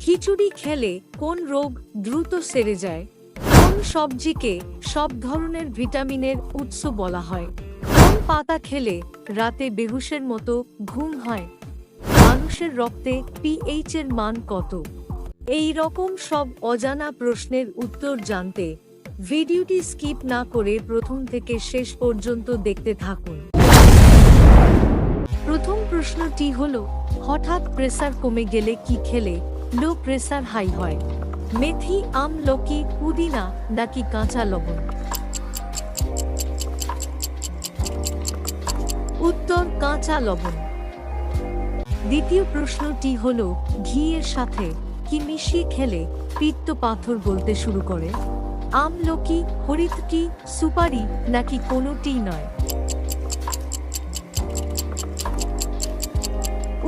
খিচুড়ি খেলে কোন রোগ দ্রুত সেরে যায়? কোন সবজিকে সব ধরনের ভিটামিনের উৎস বলা হয়? কোন পাতা খেলে রাতে বেহুশের মতো ঘুম হয়? মানুষের রক্তে পিএইচ এর মান কত? এই রকম সব অজানা প্রশ্নের উত্তর জানতে ভিডিওটি স্কিপ না করে প্রথম থেকে শেষ পর্যন্ত দেখতে থাকুন। প্রথম প্রশ্নটি হলো, হঠাৎ প্রেসার কমে গেলে কি খেলে লো প্রেসার হাই হয়? মেথি, আমলকি, পুদিনা নাকি কাঁচা লবণ? উত্তর কাঁচা লবণ। দ্বিতীয় প্রশ্নটি হলো, ঘিয়ের সাথে কি মিশিয়ে খেলে পিত্ত পাথর গলতে শুরু করে? আমলকি, হরিতকি, সুপারি নাকি কোনোটিই নয়?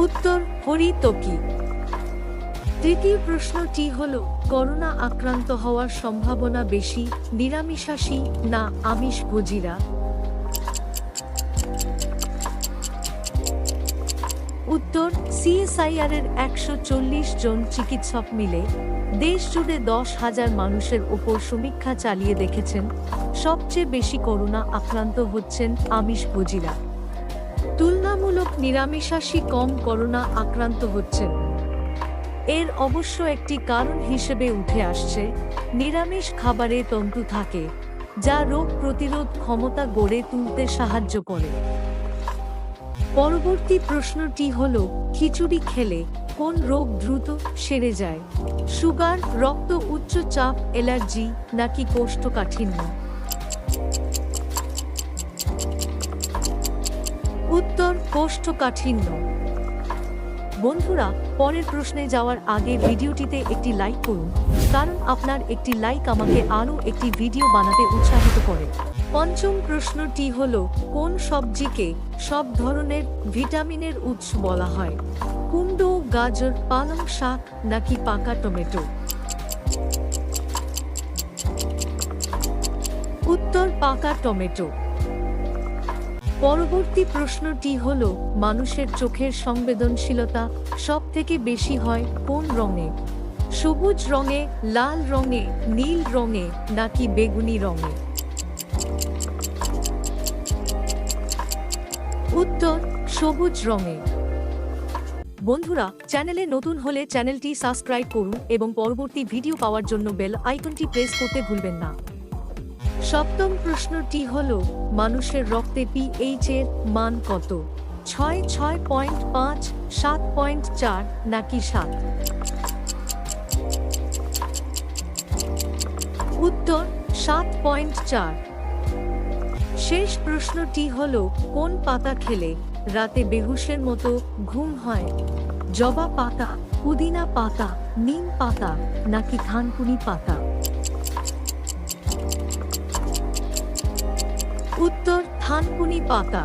উত্তর হরিতকি। তৃতীয় প্রশ্নটি হলো, করোনা আক্রান্ত হওয়ার সম্ভাবনা বেশি নিরামিষাশী না আমিষভোজীরা? উত্তর সিএসআইআর এর ১৪০ জন চিকিৎসক মিলে দেশ জুড়ে ১০,০০০ মানুষের ওপর সমীক্ষা চালিয়ে দেখেছেন সবচেয়ে বেশি করোনা আক্রান্ত হচ্ছেন আমিষভোজীরা। তুলনামূলক নিরামিষাশী কম করোনা আক্রান্ত হচ্ছেন। এর অবশ্য একটি কারণ হিসেবে উঠে আসছে, নিরামিষ খাবারে তন্তু থাকে যা রোগ প্রতিরোধ ক্ষমতা গড়ে তুলতে সাহায্য করে। পরবর্তী প্রশ্নটি হলো, খিচুড়ি খেলে কোন রোগ দ্রুত সেরে যায়? সুগার, রক্ত উচ্চ চাপ, অ্যালার্জি নাকি কোষ্ঠকাঠিন্য? উত্তর কোষ্ঠকাঠিন্য। বন্ধুরা, পরের প্রশ্নে যাওয়ার আগে ভিডিওটিতে একটি লাইক করুন, কারণ আপনার একটি লাইক আমাকে আরও একটি ভিডিও বানাতে উৎসাহিত করে। পঞ্চম প্রশ্নটি হলো, কোন সবজিকে সব ধরনের ভিটামিনের উৎস বলা হয়? কুমড়ো, গাজর, পালং শাক নাকি পাকা টমেটো? উত্তর পাকা টমেটো। পরবর্তী প্রশ্নটি হলো, মানুষের চোখের সংবেদনশীলতা সব থেকে বেশি হয় কোন রঙে? সবুজ রঙে, লাল রঙে, নীল রঙে নাকি বেগুনি রঙে? উত্তর সবুজ রঙে। বন্ধুরা, চ্যানেলে নতুন হলে চ্যানেলটি সাবস্ক্রাইব করুন এবং পরবর্তী ভিডিও পাওয়ার জন্য বেল আইকনটি প্রেস করতে ভুলবেন না। সপ্তম প্রশ্নটি হলো, মানুষের রক্তে পিএইচ এর মান কত? 6.5, 7.4 নাকি 7? উত্তর 7.4। শেষ প্রশ্নটি হলো, কোন পাতা খেলে রাতে বেহুশের মতো ঘুম হয়? জবা পাতা, পুদিনা পাতা, নিম পাতা নাকি থানকুনি পাতা? উত্তর থানকুনি পাতা।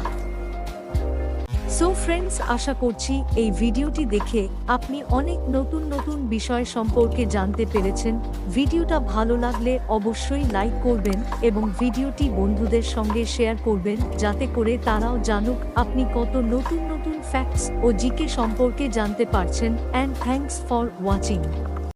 সো ফ্রেন্ডস, আশা করছি এই ভিডিওটি দেখে আপনি অনেক নতুন নতুন বিষয় সম্পর্কে জানতে পেরেছেন। ভিডিওটা ভালো লাগলে অবশ্যই লাইক করবেন এবং ভিডিওটি বন্ধুদের সঙ্গে শেয়ার করবেন, যাতে করে তারাও জানুক আপনি কত নতুন নতুন ফ্যাক্টস ও জিকে সম্পর্কে জানতে পারছেন। And thanks for watching.